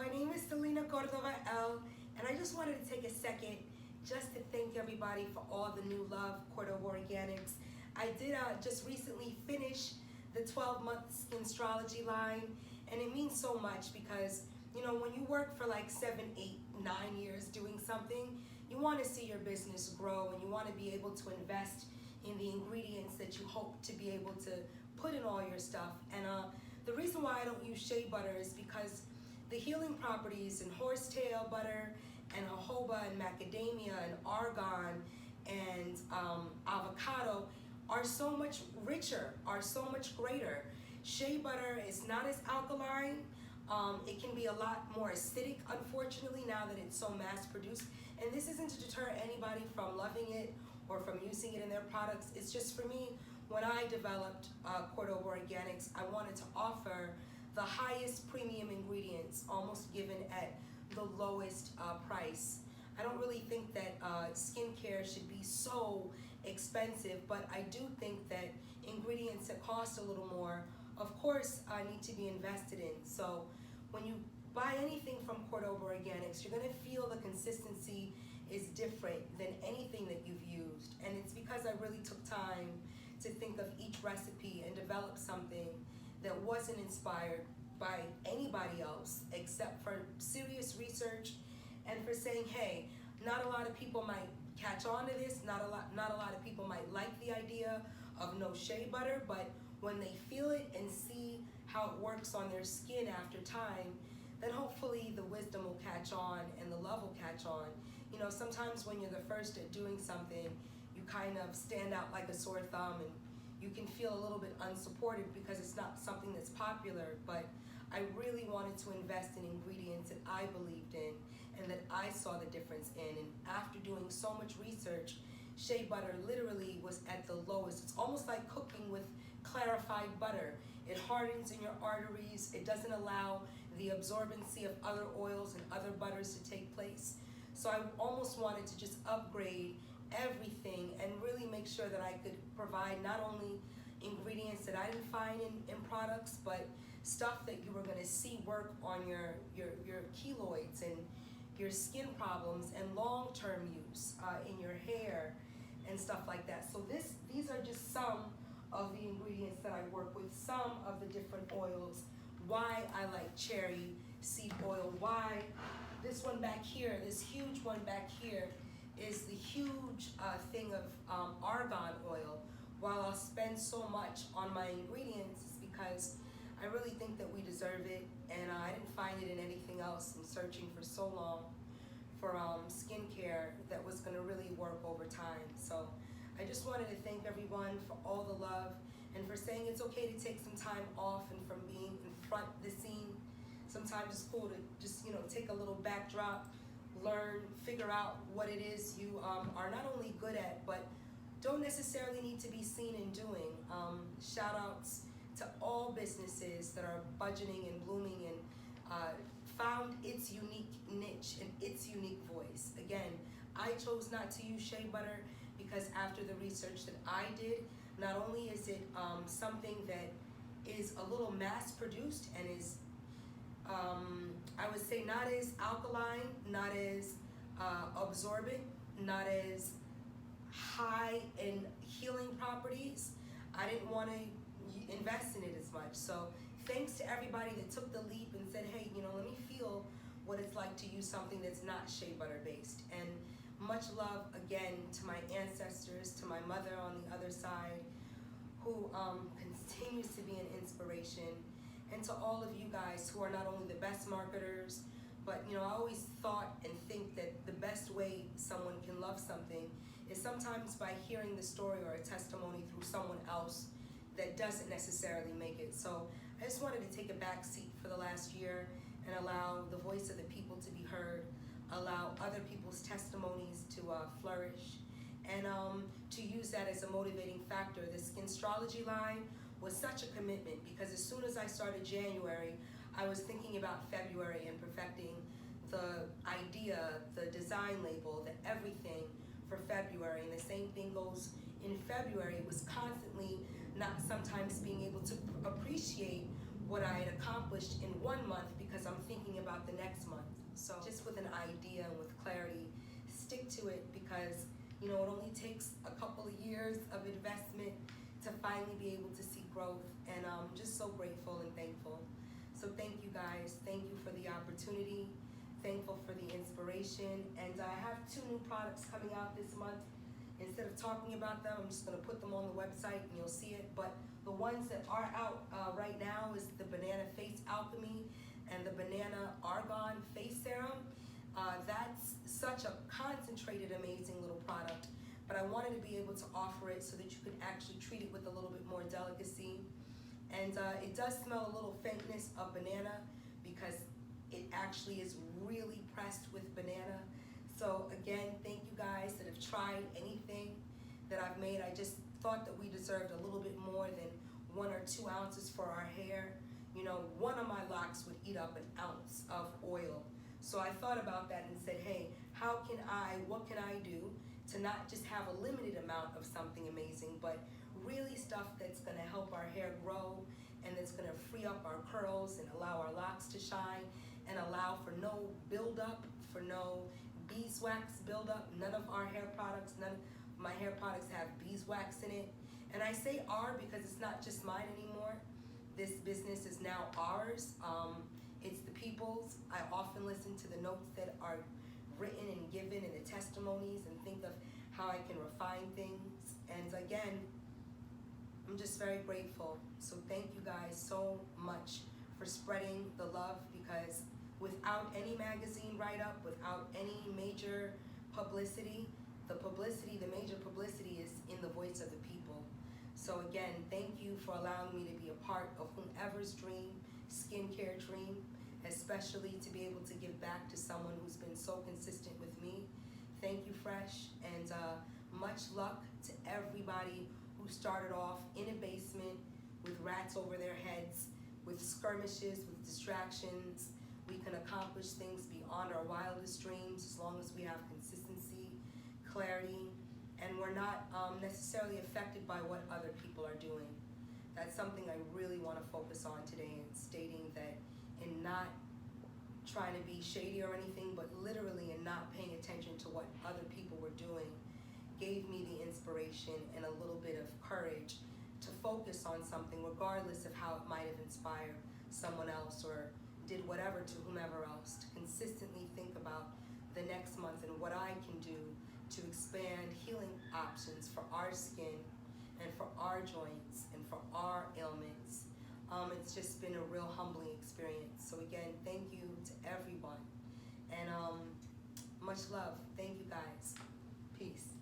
My name is Celina Cordoba and I just wanted to take a second just to thank everybody for all the new love, Cordoba Organics. I did just recently finish the 12-month skin astrology line, and it means so much because, you know, when you work for like 7, 8, 9 years doing something, you want to see your business grow and you want to be able to invest in the ingredients that you hope to be able to put in all your stuff. And the reason why I don't use shea butter is because the healing properties in horsetail butter and jojoba and macadamia and argan and avocado are so much richer, are so much greater. Shea butter is not as alkaline. It can be a lot more acidic, unfortunately, now that it's so mass produced. And this isn't to deter anybody from loving it or from using it in their products. It's just for me, when I developed Cordoba Organics, I wanted to offer the highest premium ingredients, almost given at the lowest price. I don't really think that skincare should be so expensive, but I do think that ingredients that cost a little more, of course, need to be invested in. So when you buy anything from Cordoba Organics, you're gonna feel the consistency is different than anything that you've used. And it's because I really took time to think of each recipe and develop something that wasn't inspired by anybody else except for serious research and for saying, hey, not a lot of people might catch on to this, not a lot of people might like the idea of no shea butter, but when they feel it and see how it works on their skin after time, then hopefully the wisdom will catch on and the love will catch on. You know, sometimes when you're the first at doing something, you kind of stand out like a sore thumb and you can feel a little bit unsupported because it's not something that's popular, but I really wanted to invest in ingredients that I believed in and that I saw the difference in. And after doing so much research, shea butter literally was at the lowest. It's almost like cooking with clarified butter. It hardens in your arteries. It doesn't allow the absorbency of other oils and other butters to take place. So I almost wanted to just upgrade everything and really make sure that I could provide not only ingredients that I didn't find in products, but stuff that you were going to see work on your keloids and your skin problems and long-term use in your hair and stuff like that. So these are just some of the ingredients that I work with, some of the different oils, why I like cherry seed oil, why this one back here, this huge one back here, is the huge thing of argan oil. While I'll spend so much on my ingredients, it's because I really think that we deserve it, and I didn't find it in anything else. I'm searching for so long for skincare that was gonna really work over time. So I just wanted to thank everyone for all the love and for saying it's okay to take some time off and from being in front of the scene. Sometimes it's cool to just, you know, take a little backdrop, learn, figure out what it is you are not only good at, but don't necessarily need to be seen in doing. Shout outs to all businesses that are budgeting and blooming and found its unique niche and its unique voice. Again, I chose not to use shea butter because after the research that I did, not only is it something that is a little mass produced and is I would say not as alkaline, not as absorbent, not as high in healing properties, I didn't want to invest in it as much. So thanks to everybody that took the leap and said, hey, you know, let me feel what it's like to use something that's not shea butter based. And much love again to my ancestors, to my mother on the other side, who continues to be an inspiration, and to all of you guys who are not only the best marketers, but you know, I always thought and think that the best way someone can love something is sometimes by hearing the story or a testimony through someone else that doesn't necessarily make it. So I just wanted to take a back seat for the last year and allow the voice of the people to be heard, allow other people's testimonies to flourish, and to use that as a motivating factor. The skin astrology line was such a commitment because as soon as I started January, I was thinking about February and perfecting the idea, the design label, the everything for February. And the same thing goes in February. It was constantly not sometimes being able to appreciate what I had accomplished in 1 month because I'm thinking about the next month. So just with an idea and with clarity, stick to it, because it only takes a couple of years of investment to finally be able to see growth. And I'm just so grateful and thankful. So thank you guys. Thank you for the opportunity. Thankful for the inspiration. And I have 2 new products coming out this month. Instead of talking about them, I'm just going to put them on the website and you'll see it. But the ones that are out right now is the Banana Face Alchemy and the Banana Argan Face Serum. That's such a concentrated, amazing little product. But I wanted to be able to offer it so that you could actually treat it with a little bit more delicacy. And it does smell a little faintness of banana because it actually is really pressed with banana. So again, thank you guys that have tried anything that I've made. I just thought that we deserved a little bit more than 1 or 2 ounces for our hair. One of my locks would eat up an ounce of oil. So I thought about that and said, hey, what can I do to not just have a limited amount of something amazing, but really stuff that's gonna help our hair grow and that's gonna free up our curls and allow our locks to shine and allow for no buildup, for no beeswax buildup. None of our hair products, none of my hair products have beeswax in it. And I say our because it's not just mine anymore. This business is now ours. It's the people's. I often listen to the notes that are written and given and the testimonies and think of how I can refine things. And again, I'm just very grateful. So thank you guys so much for spreading the love, because without any magazine write-up, without any major publicity, the major publicity is in the voice of the people. So again, thank you for allowing me to be a part of whomever's dream, skincare dream, especially to be able to give back to someone who's been so consistent with me. Thank you, Fresh, and much luck to everybody who started off in a basement with rats over their heads, with skirmishes, with distractions. We can accomplish things beyond our wildest dreams as long as we have consistency, clarity, and we're not necessarily affected by what other people are doing. That's something I really want to focus on today, and stating that in not trying to be shady or anything, but literally in not paying attention to what other people were doing, gave me the inspiration and a little bit of courage to focus on something, regardless of how it might have inspired someone else or did whatever to whomever else, to consistently think about the next month and what I can do to expand healing options for our skin and for our joints and for our ailments. It's just been a real humbling experience. So again, thank you to everyone, and much love. Thank you guys. Peace.